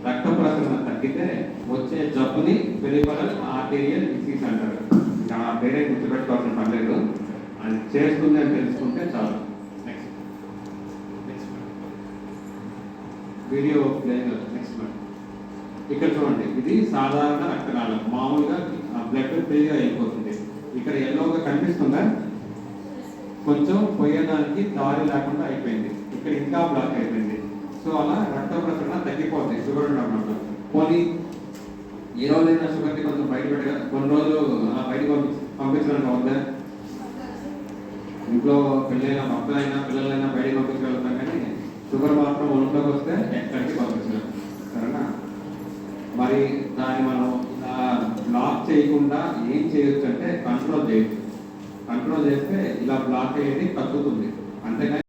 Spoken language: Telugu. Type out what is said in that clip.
రక్త ప్రసరణ తగ్గితే వచ్చే జబ్బుని పెరిఫరల్ ఆర్టీరియల్ డిసీజ్ అంటారు. ఇంకా ఆ పేరే గుర్తుపెట్టుకోవాల్సిన పర్లేదు, అది చేస్తుంది అని తెలుసుకుంటే చాలు. Next video play. నెక్స్ట్ ఇక్కడ చూడండి, ఇది సాధారణ రక్తనాళం. మామూలుగా బ్లడ్ ఫ్రీగా అయిపోతుంది. ఇక్కడ ఎల్లోగా కనిపిస్తుందా? కొంచెం పోయేదానికి దారి లేకుండా అయిపోయింది. ఇక్కడ ఇంకా బ్లాక్ అయిపోయింది. సో అలా రక్త ప్రసరణ తగ్గిపోతుంది షుగర్ ఉన్నప్పుడు. పోనీ ఏ రోజైనా షుగర్ని కొంచెం బయట పెట్టగా కొన్ని రోజులు అలా బయటకు పంపించడానికి అవుతుందా? ఇంట్లో పెళ్ళైన భక్తులైనా పిల్లలైనా బయటకు పంపించగలుగుతాం, కానీ షుగర్ మాత్రం ఒంట్లోకి వస్తే ఎక్కడికి పంపించలేం. సరేనా? మరి దాన్ని మనం బ్లాక్ చేయకుండా ఏం చేయొచ్చు అంటే కంట్రోల్ చేయొచ్చు. కంట్రోల్ చేస్తే ఇలా బ్లాక్ అయ్యేది తగ్గుతుంది. అంతేగాని